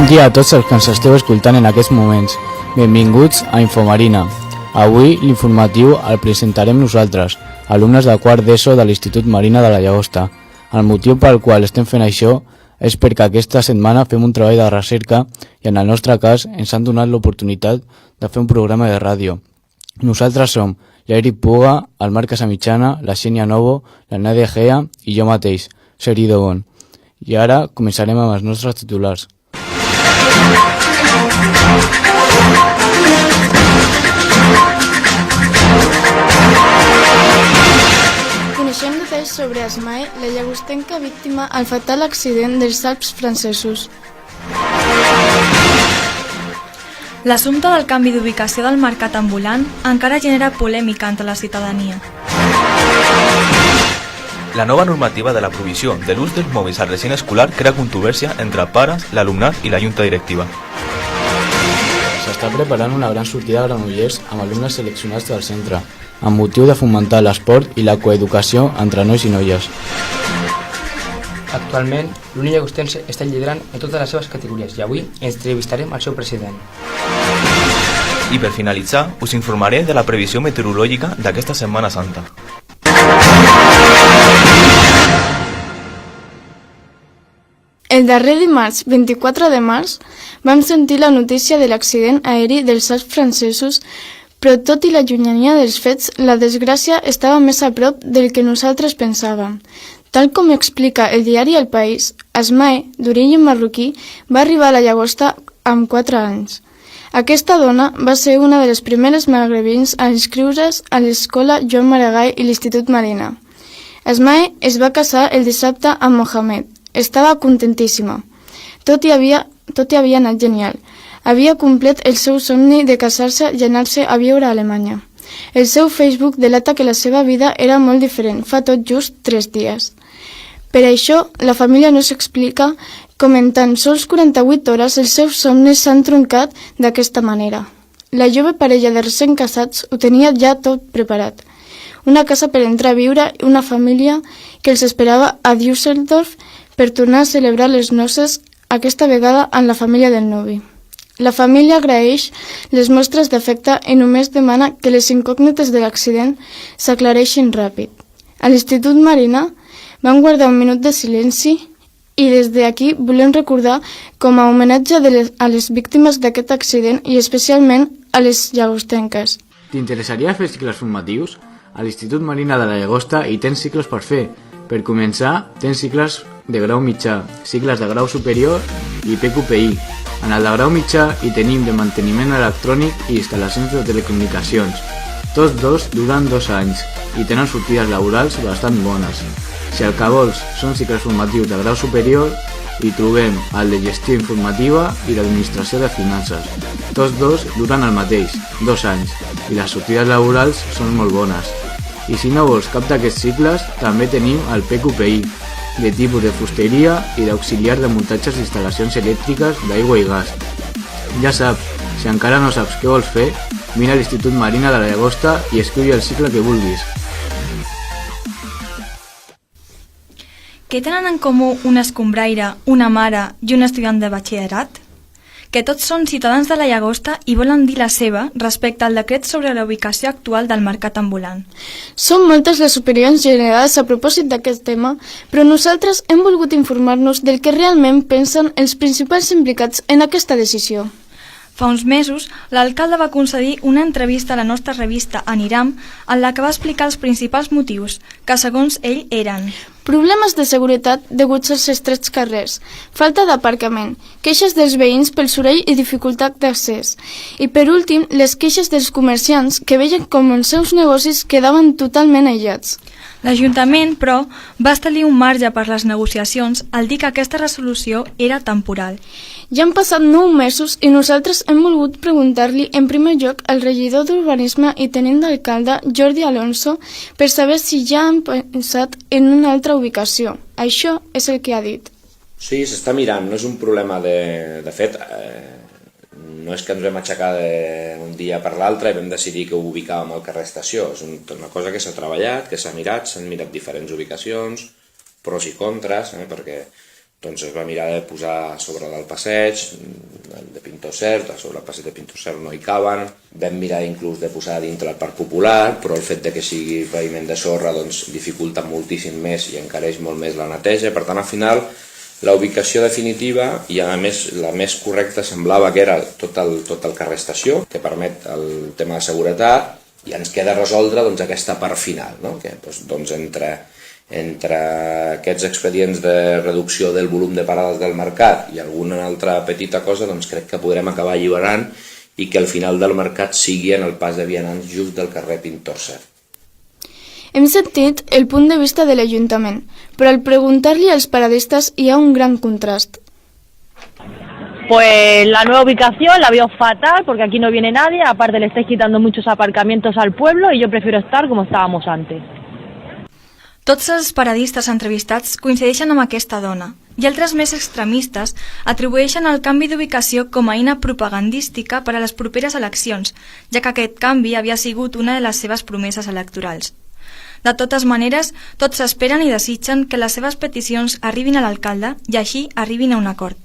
dia a tots els que ens esteu escoltant en aquests moments. Benvinguts a Infomarina. Avui l'informatiu el presentarem nosaltres, alumnes de quart d'ESO de l'Institut Marina de la Llagosta. El motiu pel qual estem fent això és perquè aquesta setmana fem un treball de recerca i en el nostre cas ens han donat l'oportunitat de fer un programa de ràdio. Nosaltres som l'Eric Puga, el Marc Casamitjana, la Xènia Novo, la Nadia Gea i jo mateix, Seri Dobon. I ara començarem amb els nostres titulars. Coneixem detalls sobre Asmae, la llagostenca víctima al fatal accident dels Alps francesos. L'assumpte del canvi d'ubicació del mercat ambulant encara genera polèmica entre la ciutadania. La nova normativa de la prohibició de l'ús dels mòbils al recent escolar crea controvèrsia entre pares, l'alumnat i la junta directiva. S'està preparant una gran sortida a Granollers amb alumnes seleccionats del centre, amb motiu de fomentar l'esport i la coeducació entre nois i noies. Actualment, l'Uni Llagostense està liderant en totes les seves categories i avui entrevistarem al seu president. I per finalitzar, us informaré de la previsió meteorològica d'aquesta Setmana Santa. El darrer dimarts, 24 de març, vam sentir la notícia de l'accident aeri dels Alps francesos, però tot i la llunyania dels fets, la desgràcia estava més a prop del que nosaltres pensàvem. Tal com explica el diari El País, Asmae, d'origen marroquí, va arribar a la Llagosta amb 4 anys. Aquesta dona va ser una de les primeres magrebins a inscriure's a l'escola Joan Maragall i l'Institut Marina. Asmae es va casar el dissabte amb Mohamed. Estava contentíssima. Tot hi havia anat genial. Havia complet el seu somni de casar-se i anar-se a viure a Alemanya. El seu Facebook delata que la seva vida era molt diferent, fa tot just 3 dies. Per això, la família no s'explica com en tan sols 48 hores els seus somnis s'han troncat d'aquesta manera. La jove parella de recent casats ho tenia ja tot preparat. Una casa per entrar a viure i una família que els esperava a Düsseldorf per tornar a celebrar les noces, aquesta vegada amb la família del novi. La família agraeix les mostres d'afecte i només demana que les incògnites de l'accident s'aclareixin ràpid. A l'Institut Marina van guardar un minut de silenci i des d'aquí volem recordar com a homenatge a les víctimes d'aquest accident i especialment a les llagostenques. T'interessaria fer cicles formatius? A l'Institut Marina de la Llagosta hi tens cicles per fer. Per començar, tens cicles de grau mitjà, cicles de grau superior i PQPI. En el de grau mitjà hi tenim de manteniment electrònic i instal·lacions de telecomunicacions. Tots dos duren 2 anys i tenen sortides laborals bastant bones. Si el que vols són cicles formatius de grau superior, hi trobem el de gestió informativa i l'administració de finances. Tots dos duren el mateix, 2 anys, i les sortides laborals són molt bones. I si no vols cap d'aquests cicles, també tenim el PQPI, de tipus de fusteria i d'auxiliar de muntatges d'instal·lacions elèctriques d'aigua i gas. Ja saps, si encara no saps què vols fer, vine a l'Institut Marina de la Llagosta i escull el cicle que vulguis. Què tenen en comú un escombraire, una mare i un estudiant de batxillerat? Que tots són ciutadans de la Llagosta i volen dir la seva respecte al decret sobre la ubicació actual del mercat ambulant. Són moltes les opinions generades a propòsit d'aquest tema, però nosaltres hem volgut informar-nos del que realment pensen els principals implicats en aquesta decisió. Fa uns mesos, l'alcalde va concedir una entrevista a la nostra revista Aniram en la que va explicar els principals motius, que segons ell eren: problemes de seguretat deguts als estrets carrers, falta d'aparcament, queixes dels veïns pel soroll i dificultat d'accés, i per últim, les queixes dels comerciants que veien com els seus negocis quedaven totalment aïllats. L'Ajuntament, però, va establir un marge per les negociacions al dir que aquesta resolució era temporal. Ja han passat 9 mesos i nosaltres hem volgut preguntar-li en primer lloc al regidor d'Urbanisme i tenint d'alcalde Jordi Alonso per saber si ja han pensat en una altra ubicació. Això és el que ha dit. Sí, s'està mirant, no és un problema de fet. No és que ens vam aixecar d'un dia per l'altre i vam decidir que ho ubicàvem al carrer Estació. És una cosa que s'ha treballat, que s'ha mirat, s'han mirat diferents ubicacions, pros i contres, perquè doncs es va mirar de posar sobre del passeig de Pintor Cert, sobre el passeig de Pintor Cert no hi caben, vam mirar inclús de posar dintre el parc popular, però el fet de que sigui paviment de sorra doncs dificulta moltíssim més i encareix molt més la neteja. Per tant, al final, la ubicació definitiva i a més la més correcta semblava que era tot el carrer Estació, que permet el tema de seguretat, i ens queda resoldre doncs, aquesta part final, no? Que doncs, entre aquests expedients de reducció del volum de parades del mercat i alguna altra petita cosa, doncs crec que podrem acabar alliberant i que al final del mercat sigui en el pas de vianants just del carrer Pintor Cert. Hem sentit el punt de vista de l'Ajuntament, però al preguntar-li als paradistes hi ha un gran contrast. Pues la nueva ubicación la veo fatal porque aquí no viene nadie, aparte le estáis quitando muchos aparcamientos al pueblo y yo prefiero estar como estábamos antes. Tots els paradistes entrevistats coincideixen amb aquesta dona i altres més extremistes atribueixen el canvi d'ubicació com a eina propagandística per a les properes eleccions, ja que aquest canvi havia sigut una de les seves promeses electorals. De totes maneres, tots esperen i desitgen que les seves peticions arribin a l'alcalde i així arribin a un acord.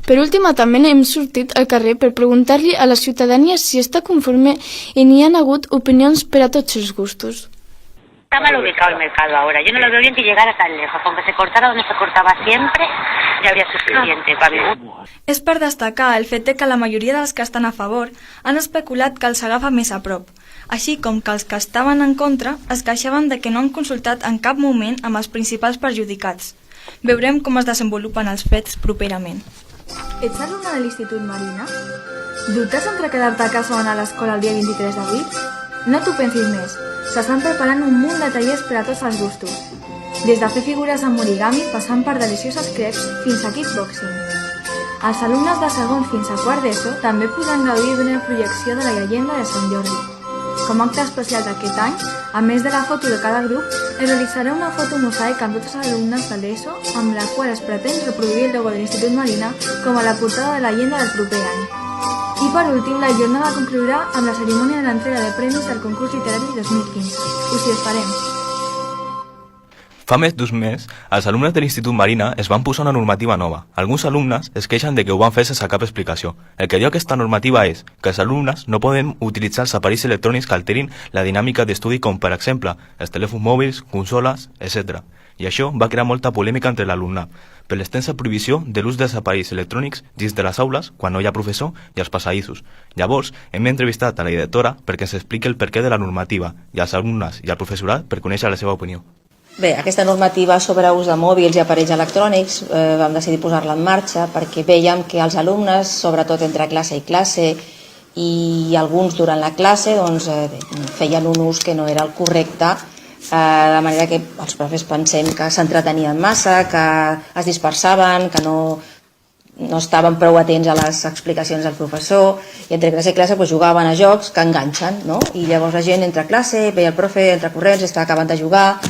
Per últim, també hem sortit al carrer per preguntar-li a la ciutadania si està conforme i n'hi han hagut opinions per a tots els gustos. Está mal ubicado el mercado ahora. Yo no lo veo bien que llegara tan lejos. Con que se cortara donde se cortaba siempre, ya habría suficiente para mí. És per destacar el fet que la majoria dels que estan a favor han especulat que els agafa més a prop, així com que els que estaven en contra es queixaven de que no han consultat en cap moment amb els principals perjudicats. Veurem com es desenvolupen els fets properament. Ets alumne de l'Institut Marina? Dubtes entre quedar-te a casa o anar a l'escola el dia 23 d'abril? No t'ho pensis més. S'estan preparant un munt de tallers per a tots els gustos. Des de fer figures amb origami, passant per delicioses crepes, fins a kickboxing. Els alumnes de segon fins a quart d'ESO també podran gaudir d'una projecció de la llegenda de Sant Jordi. Com a acte especial d'aquest any, a més de la foto de cada grup, es realitzarà una foto mosaic amb tots els alumnes de l'ESO, amb la qual es pretén reproduir el logo de l'Institut Marina com a la portada de la llegenda del proper any. I per últim, la jornada conclourà amb la cerimònia de l'entrega de premis del concurs literari 2015. Us hi esperem. Fa més d'un mes, els alumnes de l'Institut Marina es van posar una normativa nova. Alguns alumnes es queixen de que ho van fer sense cap explicació. El que diu aquesta normativa és que els alumnes no poden utilitzar els aparells electrònics que alterin la dinàmica d'estudi com, per exemple, els telèfons mòbils, consoles, etc. I això va crear molta polèmica entre l'alumnat, per l'extensa prohibició de l'ús dels aparells electrònics dins de les aules quan no hi ha professor i als passadissos. Llavors, hem entrevistat a la directora perquè ens expliqui el perquè de la normativa i als alumnes i al professorat per conèixer la seva opinió. Bé, aquesta normativa sobre ús de mòbils i aparells electrònics vam decidir posar-la en marxa perquè vèiem que els alumnes, sobretot entre classe i classe, i alguns durant la classe doncs, feien un ús que no era el correcte, de manera que els profes pensem que s'entretenien massa, que es dispersaven, que no estaven prou atents a les explicacions del professor, i entre classe i classe jugaven a jocs que enganxen, no? I llavors la gent entre classe, veia el profe entre corrents, estava acabant de jugar,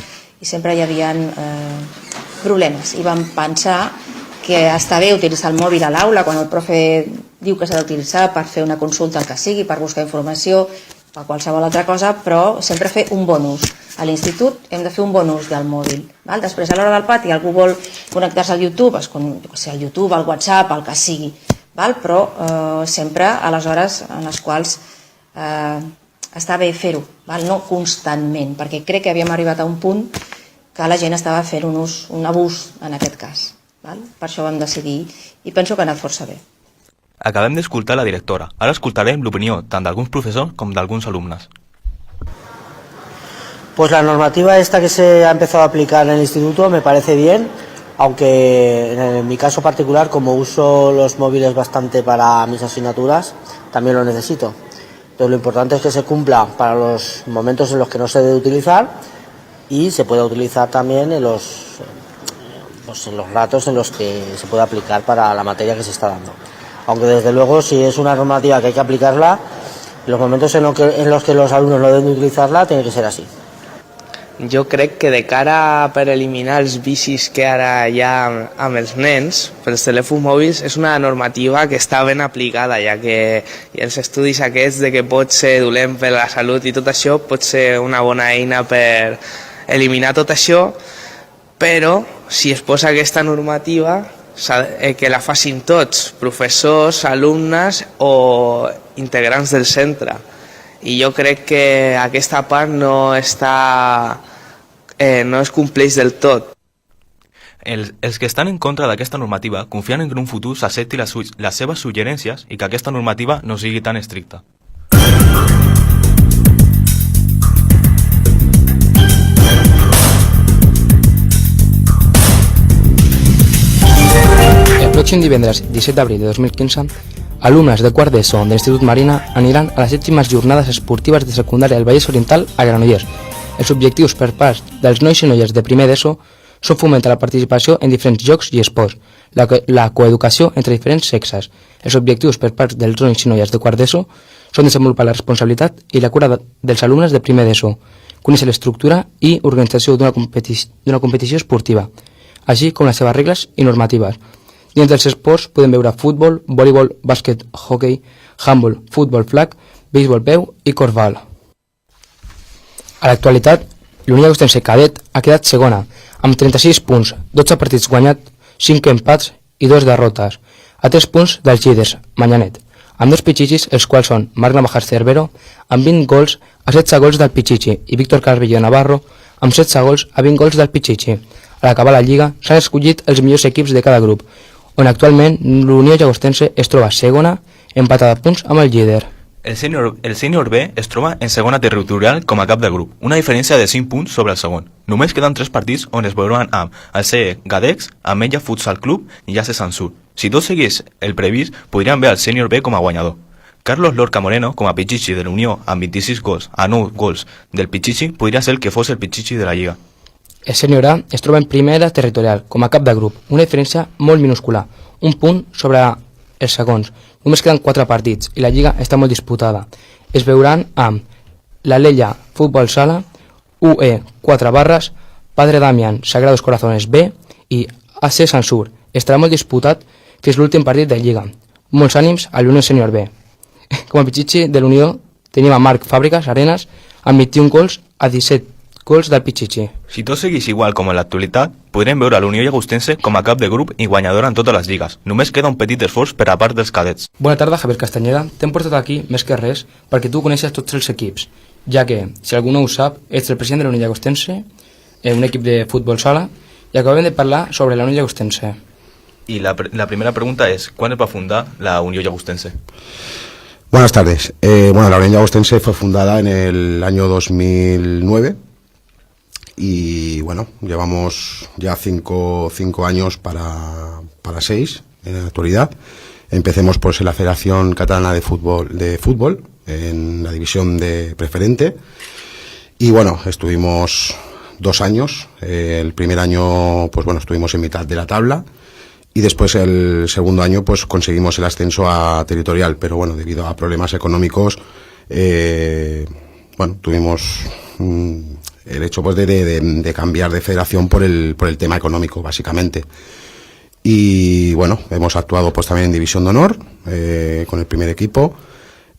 i sempre hi havia problemes. I vam pensar que està bé utilitzar el mòbil a l'aula quan el profe diu que s'ha d'utilitzar per fer una consulta, el que sigui, per buscar informació, per qualsevol altra cosa, però sempre fer un bon ús. A l'institut hem de fer un bon ús del mòbil. Després, a l'hora del pati, algú vol connectar-se al YouTube, al YouTube, al WhatsApp, el que sigui, però sempre a les hores en les quals està bé fer-ho, no constantment, perquè crec que havíem arribat a un punt que la gent estava fent un abús en aquest cas. Per això vam decidir i penso que ha anat força bé. Acabem d'escoltar la directora. Ara escoltarem l'opinió tant d'alguns professors com d'alguns alumnes. Pues la normativa esta que se ha empezado a aplicar en el instituto me parece bien, aunque en mi caso particular, como uso los móviles bastante para mis asignaturas, también lo necesito. Entonces lo importante es que se cumpla para los momentos en los que no se debe utilizar y se pueda utilizar también en los ratos en los que se puede aplicar para la materia que se está dando. Aunque desde luego si es una normativa que hay que aplicarla, en los momentos en los que los alumnos no deben utilizarla, tiene que ser así. Jo crec que de cara per eliminar els vicis que ara hi ha amb els nens, pels telèfons mòbils, és una normativa que està ben aplicada, ja que els estudis aquests de que pot ser dolent per la salut i tot això pot ser una bona eina per eliminar tot això, però si es posa aquesta normativa que la facin tots, professors, alumnes o integrants del centre. I jo crec que aquesta part no es compleix del tot. Els que estan en contra d'aquesta normativa confien en que en un futur s'accepti les seves suggerències i que aquesta normativa no sigui tan estricta. El pròxim divendres 17 d'abril de 2015, alumnes de quart d'ESO de l'Institut Marina aniran a les 7ª jornades esportives de secundària del Vallès Oriental a Granollers. Els objectius per part dels nois i noies de primer d'ESO són fomentar la participació en diferents jocs i esports, la coeducació entre diferents sexes. Els objectius per part dels nois i noies de quart d'ESO són desenvolupar la responsabilitat i la cura dels alumnes de primer d'ESO, conèixer l'estructura i organització d'una competició esportiva, així com les seves regles i normatives. Dins dels esports podem veure futbol, voleibol, bàsquet, hoquei, handball, futbol flag, béisbol peu i corfball. A l'actualitat, l'Unió Llagostense Cadet ha quedat segona, amb 36 punts, 12 partits guanyats, 5 empats i 2 derrotes, a 3 punts dels líders, Manyanet, amb 2 pitxitxis, els quals són Marc Navajas Cervero, amb 20 gols a 16 gols del pitxitxi, i Víctor Carrillo Navarro, amb 16 gols a 20 gols del pitxitxi. A l'acabar la Lliga s'han escollit els millors equips de cada grup, on actualment l'Unió Llagostense es troba segona, empatada a punts amb el líder. El sènior B es troba en segona territorial com a cap de grup, una diferència de 5 punts sobre el segon. Només queden 3 partits on es veuran amb el CE Gadex, Ametlla Futsal Club i Llace Sansur. Si tot seguís el previst, podrien veure el sènior B com a guanyador. Carlos Lorca Moreno, com a pitxitxi de l'Unió amb 26 gols a 9 gols del pitxitxi, podria ser el que fos el pitxitxi de la Lliga. El sènior A es troba en primera territorial, com a cap de grup, una diferència molt minúscula, un punt sobre els segons. Només queden 4 partits i la Lliga està molt disputada. Es veuran amb l'Alella Futbol Sala, UE 4 Barres, Padre Damián Sagrados Corazones B i AC Sansur. Estarà molt disputat fins l'últim partit de Lliga. Molts ànims a l'Unió Sènior B. Com a pitxitxi de l'Unió tenim a Marc Fàbriques Arenas amb 21 gols a 17 gols del pitxitxi. Si tot seguís igual com en l'actualitat, podrem veure l'Unió Llagostense com a cap de grup i guanyadora en totes les lligues. Només queda un petit esforç per a part dels cadets. Bona tarda, Javier Castanyeda. T'hem portat aquí més que res perquè tu coneixes tots els equips, ja que, si algú no ho sap, ets el president de l'Unió Llagostense, un equip de futbol sala, i acabem de parlar sobre la Unió Llagostense. Y la primera pregunta es, ¿cuándo va a fundar la Unión Llagostense? Buenas tardes. La Unión Llagostense fue fundada en el año 2009 y bueno, llevamos ya 5 años para 6 en la actualidad. Empecemos pues en la Federación Catalana de Fútbol en la división de preferente y bueno, estuvimos 2 años. El primer año pues bueno, estuvimos en mitad de la tabla. Y después el segundo año pues conseguimos el ascenso a territorial, pero bueno, debido a problemas económicos, tuvimos el hecho pues de cambiar de federación por el tema económico, básicamente. Y bueno, hemos actuado pues también en División de Honor con el primer equipo.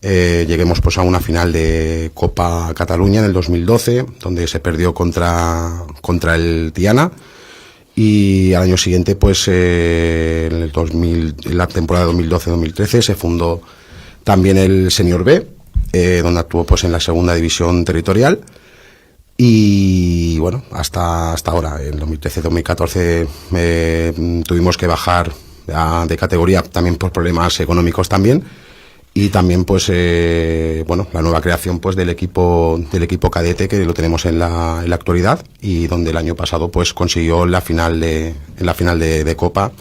Lleguemos pues a una final de Copa Cataluña en el 2012, donde se perdió contra el Tiana. Y al año siguiente, pues en la temporada 2012-2013 se fundó también el Senior B, donde actuó pues en la segunda división territorial. Y bueno, hasta ahora, en 2013-2014 tuvimos que bajar de categoría también por problemas económicos también. Y también pues la nueva creación pues del equipo cadete, que lo tenemos en la actualidad, y donde el año pasado pues consiguió la final de Copa,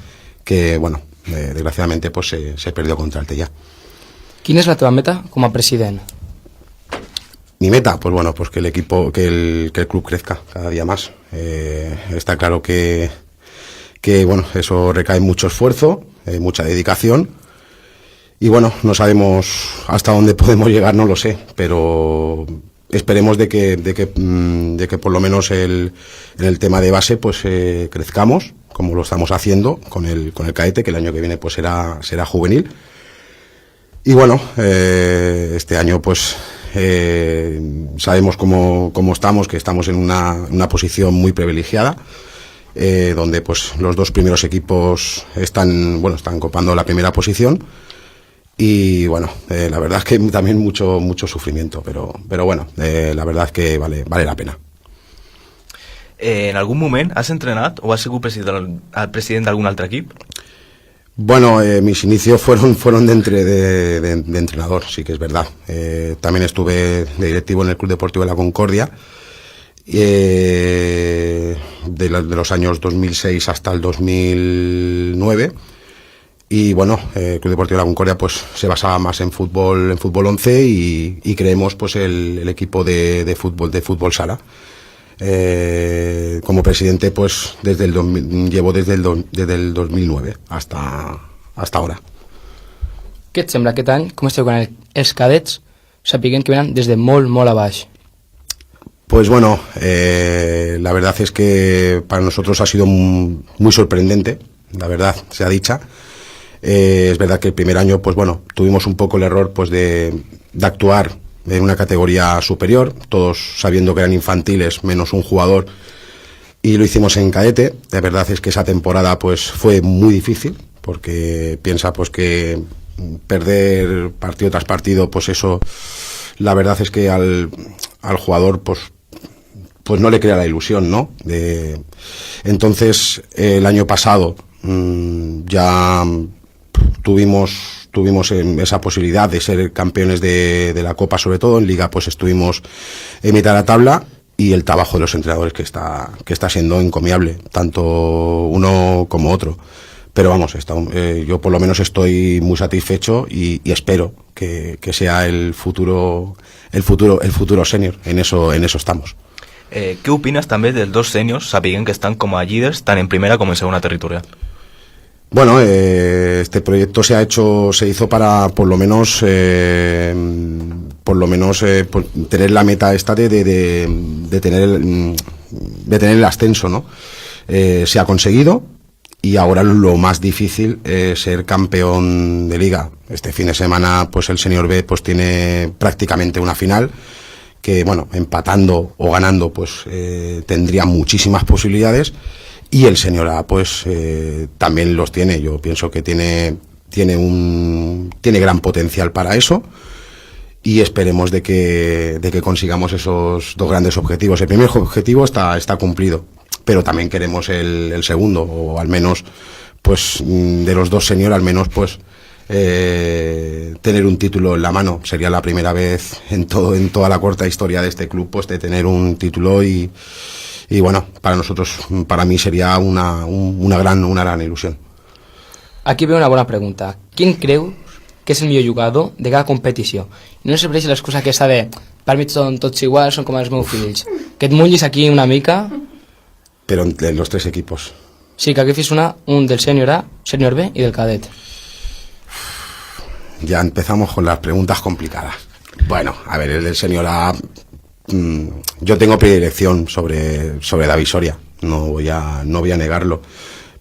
que bueno, desgraciadamente pues se perdió contra el Tella. ¿Quién es la teva meta como presidente? Mi meta, pues bueno, pues que el club crezca cada día más. Está claro que bueno, eso recae mucho esfuerzo, mucha dedicación. Y bueno, no sabemos hasta dónde podemos llegar, no lo sé, pero esperemos de que por lo menos en el tema de base pues crezcamos, como lo estamos haciendo con el cadete, que el año que viene pues será juvenil. Y bueno, este año pues sabemos cómo estamos, que estamos en una posición muy privilegiada. donde pues los dos primeros equipos están copando la primera posición. Y bueno, la verdad es que también mucho sufrimiento, pero bueno, la verdad es que vale la pena. En algun moment has entrenat o has sigut president d'algun altre equip? Bueno, mis inicios fueron de entrenador, sí que es verdad. También estuve de directivo en el Club Deportivo de la Concordia, de los años 2006 hasta el 2009. Y bueno, el Club Deportivo de la Concordia pues se basaba más en fútbol 11 y creemos pues el equipo de fútbol sala. Como presidente pues llevo desde el 2009 hasta ahora. Què et sembla aquest any? Com esteu quan els cadets sapiguem que venen des de molt a baix? Pues bueno, la verdad es que para nosotros ha sido muy sorprendente, la verdad sea dicha. Es verdad que el primer año pues bueno, tuvimos un poco el error pues de actuar en una categoría superior, todos sabiendo que eran infantiles menos un jugador, y lo hicimos en cadete. La verdad es que esa temporada pues fue muy difícil, porque piensa pues que perder partido tras partido, pues eso, la verdad es que al jugador pues no le crea la ilusión, ¿no? Entonces el año pasado ya tuvimos esa posibilidad de ser campeones de la Copa, sobre todo en Liga pues estuvimos en mitad de la tabla, y el trabajo de los entrenadores que está siendo encomiable, tanto uno como otro. Pero vamos, yo por lo menos estoy muy satisfecho y espero que sea el futuro sènior. En eso estamos. ¿Qué opinas también dels dos sèniors, sabent que están como a líders tant en primera como en segunda territorial? Bueno, este proyecto se hizo para por lo menos tener la meta esta de tener el ascenso, ¿no? Se ha conseguido, y ahora lo más difícil es ser campeón de liga. Este fin de semana pues el Senior B pues tiene prácticamente una final, que bueno, empatando o ganando pues tendría muchísimas posibilidades. Y el Senior A pues también los tiene. Yo pienso que tiene gran potencial para eso, y esperemos de que consigamos esos dos grandes objetivos. El primer objetivo está cumplido, pero también queremos el segundo, o al menos pues de los dos Senior, al menos pues tener un título en la mano. Sería la primera vez en toda la corta historia de este club pues de tener un título, y bueno, para mí sería una gran ilusión. Aquí veo una bona pregunta. Quin creus que és el millor jugador de cada competició? I no serveix l'excusa aquesta de per mi són tots iguals, són com els meus fills. Que et mullis aquí una mica. Pero en los tres equipos. Sí, que aquí fes un del Senior A, Senior B y del cadet. Ya empezamos con las preguntas complicadas. Bueno, a ver, el del Senior A, yo tengo predilección sobre David Soria, no voy a negarlo,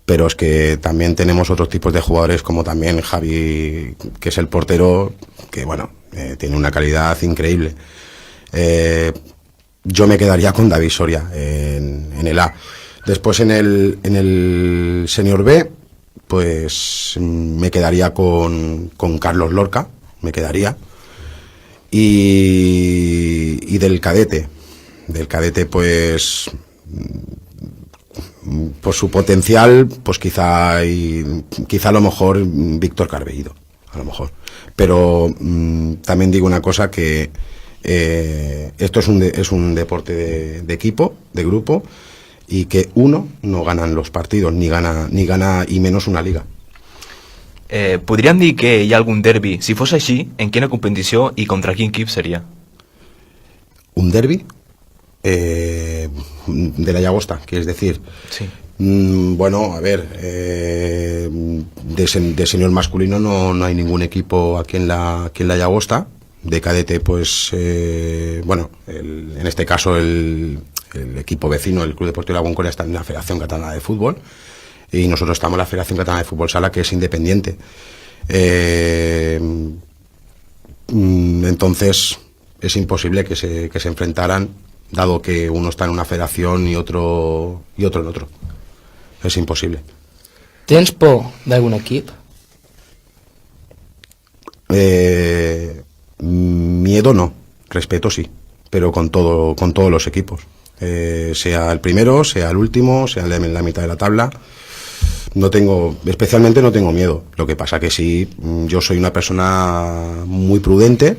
pero es que también tenemos otros tipos de jugadores, como también Javi, que es el portero, que bueno, tiene una calidad increíble. Yo me quedaría con David Soria en el A. Después en el Senior B pues me quedaría con Carlos Lorca, me quedaría. Y del cadete pues por su potencial pues quizá a lo mejor Víctor Carvellido, a lo mejor. Pero también digo una cosa, que esto es un deporte de equipo, de grupo, y que uno no ganan los partidos, ni gana y menos una liga. Podríem dir que hi ha algun derbi? Si fos així, en quina competició i contra quin equip seria? ¿Un derbi? De la Llagosta, quieres decir. Sí. Bueno, a ver, de senior masculino no hay ningún equipo aquí en la Llagosta. De cadete, pues, bueno, en este caso el equipo vecino, el Club Deportivo de la Concordia, está en la Federación Catalana de Fútbol, y nosotros estamos en la Federación Catalana de Fútbol Sala, que es independiente. Entonces es imposible que se enfrentaran, dado que uno está en una federación y otro en otro. es imposible. Tens por d'algun equip? Miedo no, respeto sí, pero con todos los equipos, sea el primero, sea el último, sea en la mitad de la tabla. Especialmente no tengo miedo. Lo que pasa que sí, yo soy una persona muy prudente,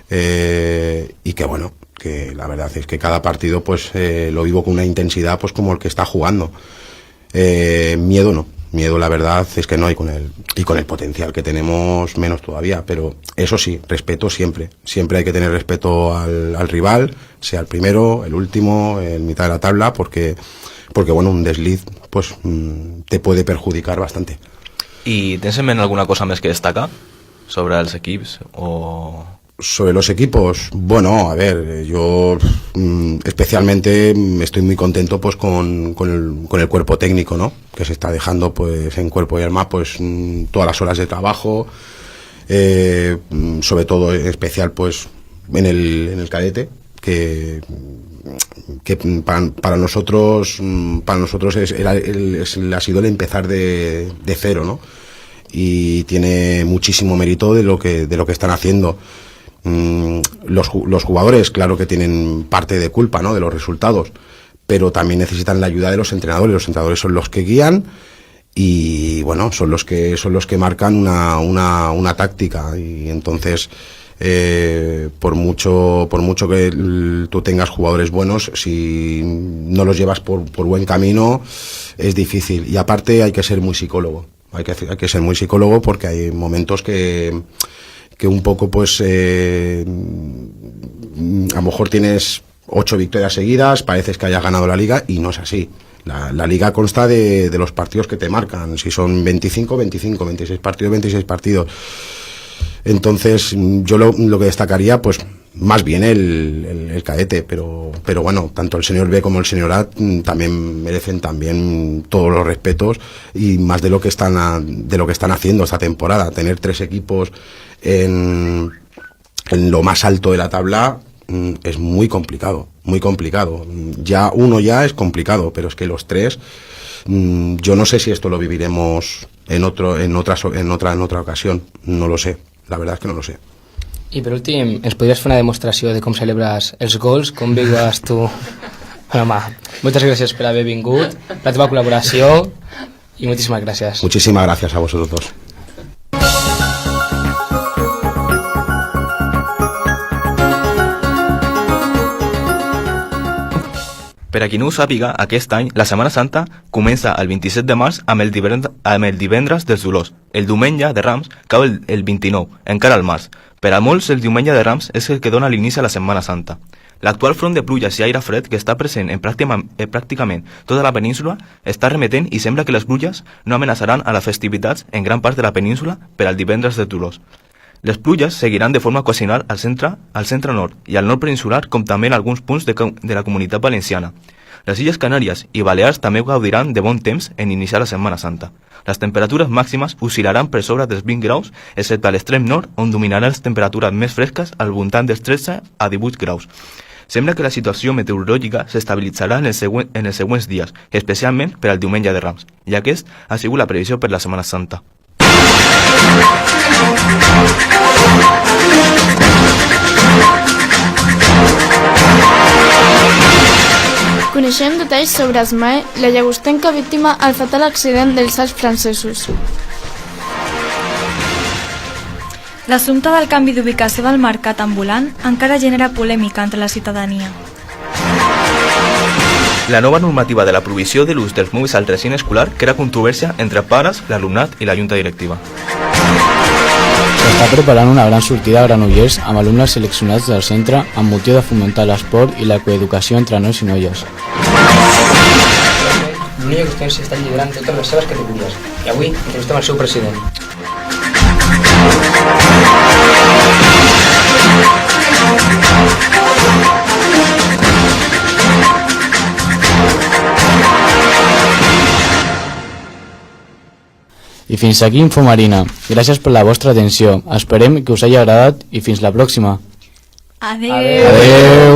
y que bueno, que la verdad es que cada partido pues lo vivo con una intensidad pues como el que está jugando. Miedo no. Miedo, la verdad, es que no, y con el potencial que tenemos, menos todavía. Pero eso sí, respeto siempre. Siempre hay que tener respeto al rival, sea el primero, el último, en mitad de la tabla, porque bueno, un desliz pues te puede perjudicar bastante. I tens en ment alguna cosa més que destaca sobre els equips o...? Sobre los equipos, bueno, a ver, yo especialmente estoy muy contento pues con el cuerpo técnico, ¿no? Que se está dejando pues en cuerpo y alma pues todas las horas de trabajo, sobre todo en especial pues en el cadete, que para nosotros ha sido el empezar de cero, ¿no? Y tiene muchísimo mérito de lo que están haciendo. Los jugadores, claro que tienen parte de culpa, ¿no?, de los resultados, pero también necesitan la ayuda de los entrenadores. Los entrenadores son los que guían y bueno, son los que marcan una táctica, y entonces por mucho que tú tengas jugadores buenos, si no los llevas por buen camino es difícil. Y aparte hay que ser muy psicólogo, hay que ser muy psicólogo, porque hay momentos que un poco pues a lo mejor tienes 8 victorias seguidas, pareces que hayas ganado la liga, y no es así. La liga consta de los partidos que te marcan. Si son 25, 26 partidos, 26 partidos. Entonces yo lo que destacaría pues más bien el cadete, pero bueno, tanto el senior B como el senior A también merecen también todos los respetos, y más de lo que están haciendo esta temporada. Tener 3 equipos en lo más alto de la tabla es muy complicado, muy complicado. Ya uno ya es complicado, pero es que los 3, yo no sé si esto lo viviremos en otra ocasión. No lo sé, la verdad es que no lo sé. I per últim, ens podries fer una demostració de com celebres els gols, com vives tu? Bueno, home, moltes gràcies per haver vingut, la teva col·laboració, i moltíssimes gràcies. Muchísimas gracias a vosotros dos. Per a qui no ho sàpiga, aquest any la Setmana Santa comença el 27 de març amb el divendres dels Dolors. El diumenge de Rams cau el 29, encara al març. Per a molts, el diumenge de Rams és el que dona l'inici a la Setmana Santa. L'actual front de pluges i aire fred que està present en pràcticament tota la península està remetent, i sembla que les pluges no amenaçaran a les festivitats en gran part de la península per al divendres de Dolors. Les pluges seguiran de forma ocasional al centre nord i al nord peninsular, com també en alguns punts de la Comunitat Valenciana. Les Illes Canàries i Balears també gaudiran de bon temps en iniciar la Setmana Santa. Les temperatures màximes oscil·laran per sobre dels 20 graus, excepte a l'extrem nord, on dominaran les temperatures més fresques al voltant dels 13 a 18 graus. Sembla que la situació meteorològica s'estabilitzarà en els següents dies, especialment per al diumenge de Rams, i aquest ha sigut la previsió per la Setmana Santa. Coneixem detalls sobre Asmae, la llagostenca víctima al fatal accident dels Alps francesos. L'assumpte del canvi d'ubicació del mercat ambulant encara genera polèmica entre la ciutadania. La nova normativa de la prohibició de l'ús dels mòbils al recinte escolar crea controvèrsia entre pares, l'alumnat i la junta directiva. S'està preparant una gran sortida a Granollers amb alumnes seleccionats del centre amb motiu de fomentar l'esport i la coeducació entre nois i noies. L'Unió Cristians està liderant totes les seves categories i avui entrevistem el seu president. I fins aquí Infomarina. Gràcies per la vostra atenció. Esperem que us hagi agradat i fins la pròxima. Adeu! Adeu!